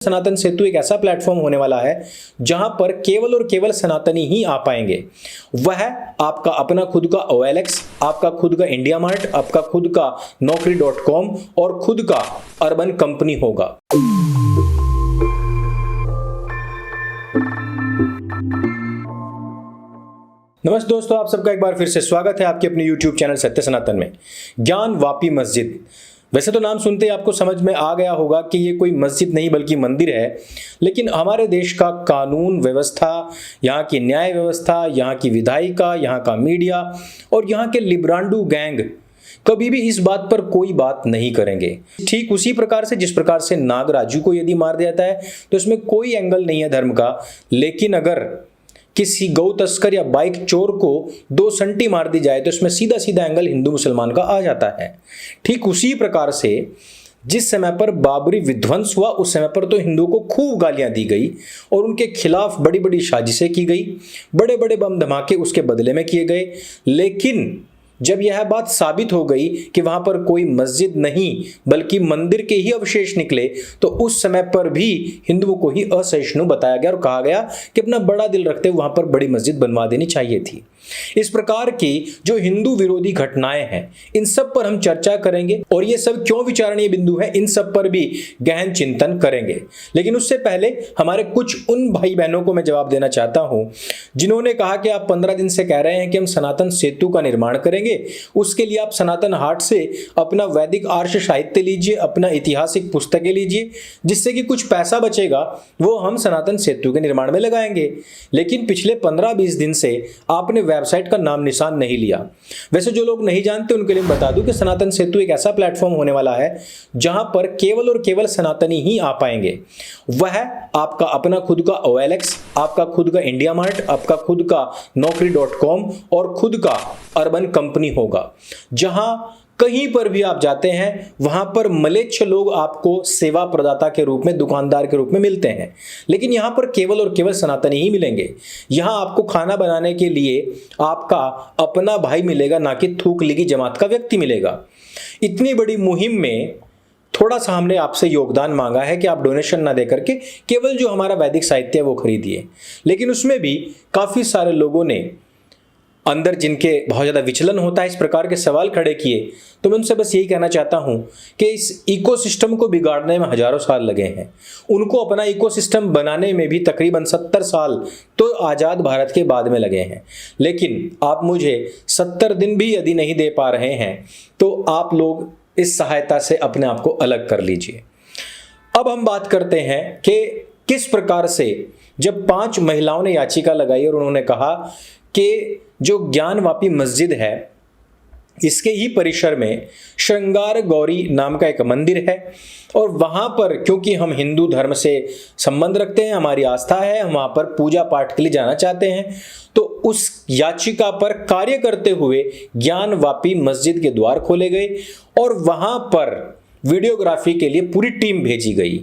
सनातन सेतु एक ऐसा प्लेटफॉर्म होने वाला है जहां पर केवल और केवल सनातनी ही आ पाएंगे। वह आपका अपना खुद का OLX, आपका खुद का इंडिया मार्ट, आपका खुद का naukri.com और खुद का अर्बन कंपनी होगा। नमस्ते दोस्तों, आप सबका एक बार फिर से स्वागत है आपके अपने YouTube चैनल सत्य सनातन में। ज्ञान वापी मस्जिद, वैसे तो नाम सुनते ही आपको समझ में आ गया होगा कि ये कोई मस्जिद नहीं बल्कि मंदिर है, लेकिन हमारे देश का कानून व्यवस्था, यहाँ की न्याय व्यवस्था, यहाँ की विधायिका, यहाँ का मीडिया और यहाँ के लिब्रांडू गैंग कभी भी इस बात पर कोई बात नहीं करेंगे। ठीक उसी प्रकार से जिस प्रकार से नागराजू को यदि मार दिया जाता है तो इसमें कोई एंगल नहीं है धर्म का, लेकिन अगर किसी गौ तस्कर या बाइक चोर को 2 संटी मार दी जाए तो इसमें सीधा सीधा एंगल हिंदू मुसलमान का आ जाता है। ठीक उसी प्रकार से जिस समय पर बाबरी विध्वंस हुआ उस समय पर तो हिंदुओं को खूब गालियां दी गई और उनके खिलाफ बड़ी बड़ी साजिशें की गई, बड़े बड़े बम धमाके उसके बदले में किए गए। लेकिन जब यह बात साबित हो गई कि वहां पर कोई मस्जिद नहीं बल्कि मंदिर के ही अवशेष निकले तो उस समय पर भी हिंदुओं को ही असहिष्णु बताया गया और कहा गया कि अपना बड़ा दिल रखते वहां पर बड़ी मस्जिद बनवा देनी चाहिए थी। इस प्रकार की जो हिंदू विरोधी घटनाएं हैं इन सब पर हम चर्चा करेंगे और ये सब क्यों विचारणीय बिंदु है इन सब पर भी गहन चिंतन करेंगे। लेकिन उससे पहले हमारे कुछ उन भाई बहनों को मैं जवाब देना चाहता हूं जिन्होंने कहा कि आप 15 दिन से कह रहे हैं कि हम सनातन सेतु का निर्माण करेंगे, उसके लिए आप सनातन हाट से अपना वैदिक आर्ष साहित्य लीजिए, अपना ऐतिहासिक पुस्तकें लीजिए, जिससे कि कुछ पैसा बचेगा वो हम सनातन सेतु के निर्माण में लगाएंगे। लेकिन पिछले 15-20 दिन से आपने वेबसाइट का नाम निशान नहीं लिया। वैसे जो लोग नहीं जानते उनके लिए बता दूं कि सनातन सेतु एक ऐसा प्लेटफॉर्म होने वाला है जहां पर केवल और केवल सनातनी ही आ पाएंगे। वह आपका अपना खुद का OLX, आपका खुद का इंडिया मार्ट, आपका खुद का naukri.com और खुद का अर्बन कंपनी होगा। जहां कहीं पर भी आप जाते हैं वहां पर मलेच्छ लोग आपको सेवा प्रदाता के रूप में, दुकानदार के रूप में मिलते हैं, लेकिन यहां पर केवल और केवल सनातनी ही मिलेंगे। यहां आपको खाना बनाने के लिए आपका अपना भाई मिलेगा, ना कि थूक लीगी जमात का व्यक्ति मिलेगा। इतनी बड़ी मुहिम में थोड़ा सा हमने आपसे योगदान मांगा है कि आप डोनेशन ना देकर के केवल जो हमारा वैदिक साहित्य है वो खरीदिए, लेकिन उसमें भी काफी सारे लोगों ने अंदर जिनके बहुत ज़्यादा विचलन होता है इस प्रकार के सवाल खड़े किए। तो मैं उनसे बस यही कहना चाहता हूं कि इस इकोसिस्टम को बिगाड़ने में हजारों साल लगे हैं, उनको अपना इकोसिस्टम बनाने में भी तकरीबन 70 साल तो आज़ाद भारत के बाद में लगे हैं। लेकिन आप मुझे 70 दिन भी यदि नहीं दे पा रहे हैं तो आप लोग इस सहायता से अपने आप को अलग कर लीजिए। अब हम बात करते हैं कि किस प्रकार से जब 5 महिलाओं ने याचिका लगाई और उन्होंने कहा कि जो ज्ञान वापी मस्जिद है इसके ही परिसर में श्रृंगार गौरी नाम का एक मंदिर है और वहां पर क्योंकि हम हिंदू धर्म से संबंध रखते हैं, हमारी आस्था है, हम वहां पर पूजा पाठ के लिए जाना चाहते हैं, तो उस याचिका पर कार्य करते हुए ज्ञान वापी मस्जिद के द्वार खोले गए और वहां पर वीडियोग्राफी के लिए पूरी टीम भेजी गई।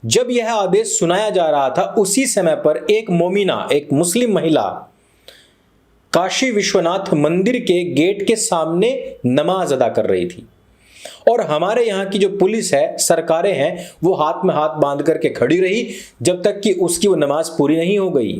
जब यह आदेश सुनाया जा रहा था उसी समय पर एक मोमिना, एक मुस्लिम महिला काशी विश्वनाथ मंदिर के गेट के सामने नमाज अदा कर रही थी और हमारे यहाँ की जो पुलिस है, सरकारें हैं, वो हाथ में हाथ बांध करके खड़ी रही जब तक कि उसकी वो नमाज पूरी नहीं हो गई।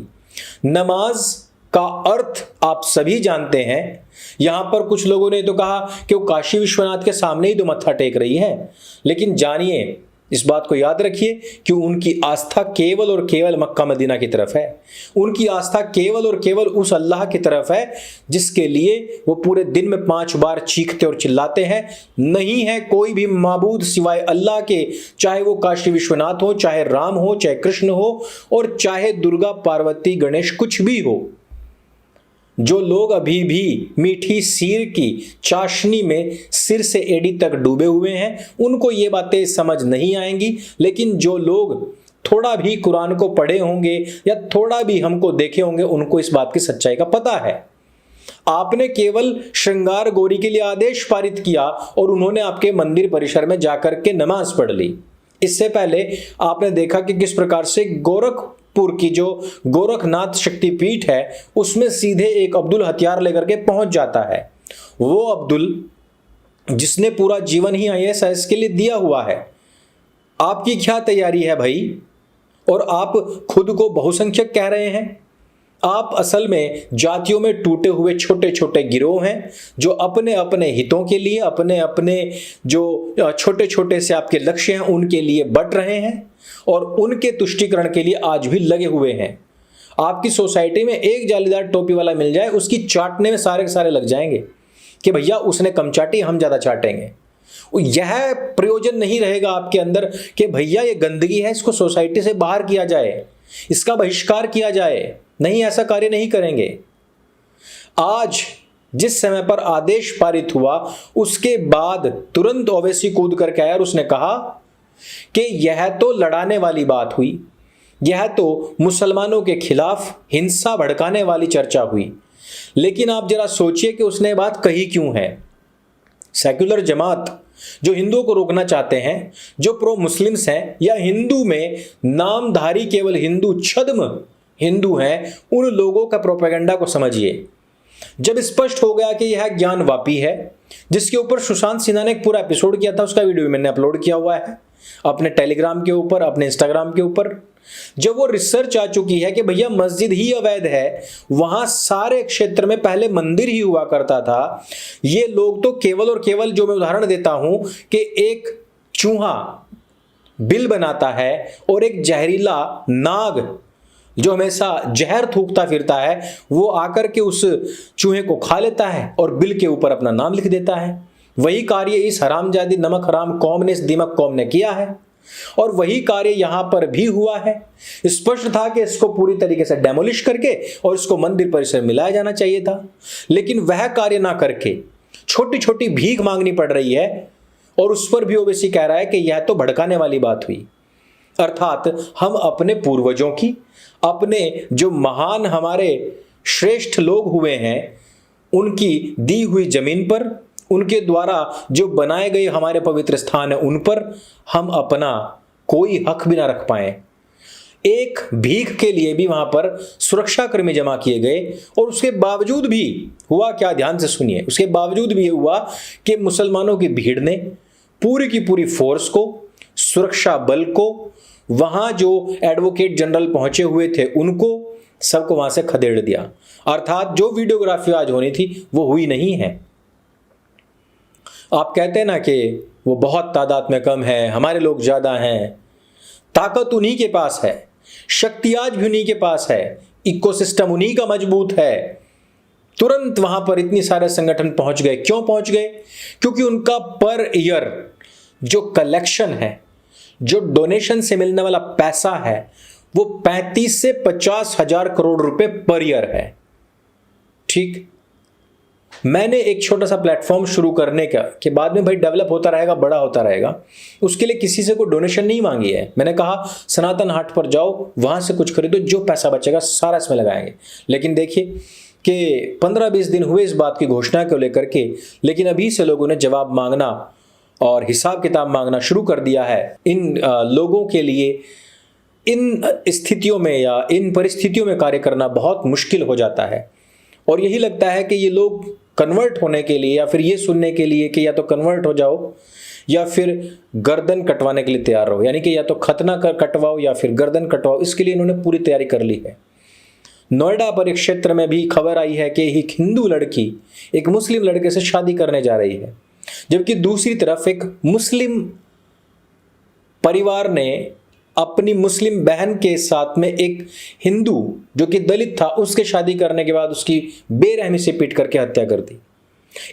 नमाज का अर्थ आप सभी जानते हैं। यहां पर कुछ लोगों ने तो कहा कि वो काशी विश्वनाथ के सामने ही तो मत्था टेक रही है, लेकिन जानिए, इस बात को याद रखिए कि उनकी आस्था केवल और केवल मक्का मदीना की तरफ है। उनकी आस्था केवल और केवल उस अल्लाह की तरफ है जिसके लिए वो पूरे दिन में 5 बार चीखते और चिल्लाते हैं। नहीं है कोई भी माबूद सिवाय अल्लाह के, चाहे वो काशी विश्वनाथ हो, चाहे राम हो, चाहे कृष्ण हो और चाहे दुर्गा पार्वती गणेश कुछ भी हो। जो लोग अभी भी मीठी सीर की चाशनी में सिर से एड़ी तक डूबे हुए हैं उनको ये बातें समझ नहीं आएंगी, लेकिन जो लोग थोड़ा भी कुरान को पढ़े होंगे या थोड़ा भी हमको देखे होंगे उनको इस बात की सच्चाई का पता है। आपने केवल श्रृंगार गौरी के लिए आदेश पारित किया और उन्होंने आपके मंदिर परिसर में जाकर के नमाज पढ़ ली। इससे पहले आपने देखा कि किस प्रकार से गोरखपुर की जो गोरखनाथ शक्तिपीठ है उसमें सीधे एक अब्दुल हथियार लेकर के पहुंच जाता है। वो अब्दुल जिसने पूरा जीवन ही IAS के लिए दिया हुआ है, आपकी क्या तैयारी है भाई? और आप खुद को बहुसंख्यक कह रहे हैं। आप असल में जातियों में टूटे हुए छोटे छोटे गिरोह हैं जो अपने अपने हितों के लिए, अपने अपने जो छोटे छोटे से आपके लक्ष्य हैं उनके लिए बट रहे हैं और उनके तुष्टीकरण के लिए आज भी लगे हुए हैं। आपकी सोसाइटी में एक जालीदार टोपी वाला मिल जाए, उसकी चाटने में सारे के सारे लग जाएंगे कि भैया उसने कम चाटी, हम ज़्यादा चाटेंगे। यह प्रयोजन नहीं रहेगा आपके अंदर कि भैया ये गंदगी है, इसको सोसाइटी से बाहर किया जाए, इसका बहिष्कार किया जाए। नहीं, ऐसा कार्य नहीं करेंगे। आज जिस समय पर आदेश पारित हुआ उसके बाद तुरंत ओवैसी कूद करके आया और उसने कहा कि यह तो लड़ाने वाली बात हुई, यह तो मुसलमानों के खिलाफ हिंसा भड़काने वाली चर्चा हुई। लेकिन आप जरा सोचिए कि उसने बात कही क्यों है। सेक्युलर जमात जो हिंदुओं को रोकना चाहते हैं, जो प्रो मुस्लिम्स हैं या हिंदू में नामधारी केवल हिंदू छद्म हिंदू हैं, उन लोगों का प्रोपेगेंडा को समझिए। जब स्पष्ट हो गया कि यह ज्ञानवापी है, जिसके ऊपर सुशांत सिन्हा ने एक पूरा एपिसोड किया था, उसका वीडियो मैंने अपलोड किया हुआ है अपने टेलीग्राम के ऊपर, अपने इंस्टाग्राम के ऊपर। जब वो रिसर्च आ चुकी है कि भैया मस्जिद ही अवैध है, वहां सारे क्षेत्र में पहले मंदिर ही हुआ करता था, ये लोग तो केवल और केवल, जो मैं उदाहरण देता हूं कि एक चूहा बिल बनाता है और एक जहरीला नाग जो हमेशा जहर थूकता फिरता है, वो आकर के उस चूहे को खा लेता है और बिल के ऊपर अपना नाम लिख देता है। वही कार्य इस हरामजादी नमक हराम कौम ने, इस दीमक कौम ने किया है और वही कार्य यहां पर भी हुआ है। स्पष्ट था कि इसको पूरी तरीके से डेमोलिश करके और इसको मंदिर परिसर में मिलाया जाना चाहिए था, लेकिन वह कार्य ना करके छोटी छोटी भीख मांगनी पड़ रही है और उस पर भी ओवैसी कह रहा है कि यह तो भड़काने वाली बात हुई। अर्थात हम अपने पूर्वजों की, अपने जो महान हमारे श्रेष्ठ लोग हुए हैं, उनकी दी हुई जमीन पर, उनके द्वारा जो बनाए गए हमारे पवित्र स्थान है, उन पर हम अपना कोई हक भी ना रख पाए। एक भीख के लिए भी वहां पर सुरक्षाकर्मी जमा किए गए और उसके बावजूद भी हुआ क्या, ध्यान से सुनिए, उसके बावजूद भी ये हुआ कि मुसलमानों की भीड़ ने पूरी की पूरी फोर्स को, सुरक्षा बल को, वहां जो एडवोकेट जनरल पहुंचे हुए थे उनको सबको वहां से खदेड़ दिया। अर्थात जो वीडियोग्राफी आज होनी थी वो हुई नहीं है। आप कहते हैं ना कि वो बहुत तादाद में कम है, हमारे लोग ज्यादा हैं। ताकत उन्हीं के पास है, शक्ति आज भी उन्हीं के पास है, इकोसिस्टम उन्हीं का मजबूत है। तुरंत वहां पर इतने सारे संगठन पहुंच गए। क्यों पहुंच गए? क्योंकि उनका पर ईयर जो कलेक्शन है, जो डोनेशन से मिलने वाला पैसा है, वो 35 से 50 हजार करोड़ रुपए पर ईयर है। ठीक, मैंने एक छोटा सा प्लेटफॉर्म शुरू करने का कि बाद में भाई डेवलप होता रहेगा, बड़ा होता रहेगा, उसके लिए किसी से कोई डोनेशन नहीं मांगी है। मैंने कहा सनातन हाट पर जाओ, वहां से कुछ खरीदो, जो पैसा बचेगा सारा इसमें लगाएंगे। लेकिन देखिए कि 15-20 दिन हुए इस बात की घोषणा को लेकर के, लेकिन अभी से लोगों ने जवाब मांगना और हिसाब किताब मांगना शुरू कर दिया है। इन लोगों के लिए इन स्थितियों में या इन परिस्थितियों में कार्य करना बहुत मुश्किल हो जाता है और यही लगता है कि ये लोग कन्वर्ट होने के लिए या फिर ये सुनने के लिए कि या तो कन्वर्ट हो जाओ या फिर गर्दन कटवाने के लिए तैयार रहो, यानी कि या तो खतना कटवाओ या फिर गर्दन कटवाओ, इसके लिए इन्होंने पूरी तैयारी कर ली है। नोएडा परिक्षेत्र में भी खबर आई है कि एक हिंदू लड़की एक मुस्लिम लड़के से शादी करने जा रही है, जबकि दूसरी तरफ एक मुस्लिम परिवार ने अपनी मुस्लिम बहन के साथ में एक हिंदू जो कि दलित था, उसके शादी करने के बाद उसकी बेरहमी से पीट करके हत्या कर दी।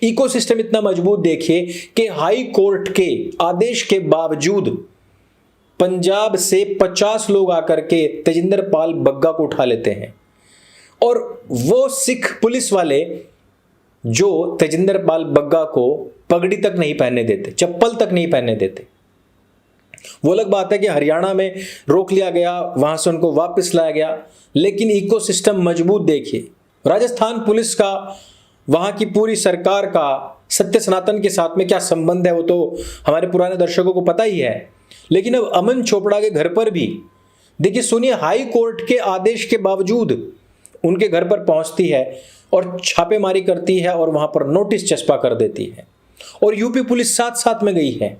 इकोसिस्टम इतना मजबूत देखिए कि हाई कोर्ट के आदेश के बावजूद पंजाब से 50 लोग आकर के तेजिंदर पाल बग्गा को उठा लेते हैं और वो सिख पुलिस वाले जो तेजिंदर पाल बग्गा को पगड़ी तक नहीं पहनने देते, चप्पल तक नहीं पहनने देते। वो अलग बात है कि हरियाणा में रोक लिया गया, वहां से उनको वापस लाया गया, लेकिन इकोसिस्टम मजबूत देखिए। राजस्थान पुलिस का, वहां की पूरी सरकार का सत्य सनातन के साथ में क्या संबंध है वो तो हमारे पुराने दर्शकों को पता ही है। लेकिन अब अमन चोपड़ा के घर पर भी देखिए, सुनिए, हाई कोर्ट के आदेश के बावजूद उनके घर पर पहुंचती है और छापेमारी करती है और वहां पर नोटिस चस्पा कर देती है और यूपी पुलिस साथ साथ में गई है।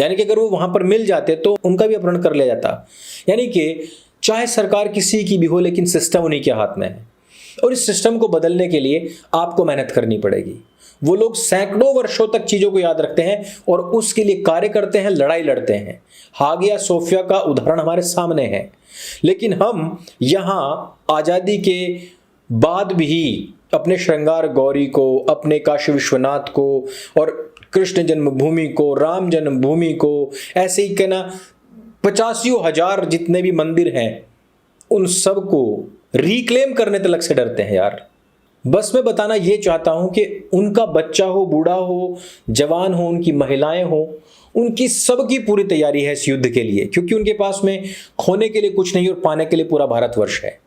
यानी कि अगर वो वहां पर मिल जाते तो उनका भी अपहरण कर लिया जाता। यानी कि चाहे सरकार किसी की भी हो, लेकिन सिस्टम उन्हीं के हाथ में है और इस सिस्टम को बदलने के लिए आपको मेहनत करनी पड़ेगी। वो लोग सैकड़ों वर्षों तक चीजों को याद रखते हैं और उसके लिए कार्य करते हैं, लड़ाई लड़ते हैं। हागिया सोफिया का उदाहरण हमारे सामने है। लेकिन हम यहां आजादी के बाद भी अपने श्रृंगार गौरी को, अपने काशी विश्वनाथ को और कृष्ण जन्मभूमि को, राम जन्मभूमि को, ऐसे ही कहना 85,000 जितने भी मंदिर हैं उन सब को रिक्लेम करने तक से डरते हैं यार। बस मैं बताना ये चाहता हूं कि उनका बच्चा हो, बूढ़ा हो, जवान हो, उनकी महिलाएं हो, उनकी सबकी पूरी तैयारी है इस युद्ध के लिए, क्योंकि उनके पास में खोने के लिए कुछ नहीं और पाने के लिए पूरा भारतवर्ष है।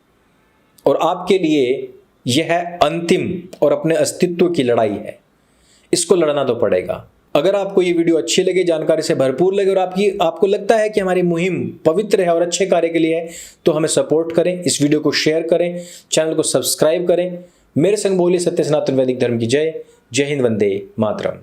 और आपके लिए यह अंतिम और अपने अस्तित्व की लड़ाई है। इसको लड़ना तो पड़ेगा। अगर आपको ये वीडियो अच्छी लगे, जानकारी से भरपूर लगे और आपको लगता है कि हमारी मुहिम पवित्र है और अच्छे कार्य के लिए है, तो हमें सपोर्ट करें, इस वीडियो को शेयर करें, चैनल को सब्सक्राइब करें। मेरे संग बोलिए सत्य सनातन वैदिक धर्म की जय। जय हिंद, वंदे मातरम।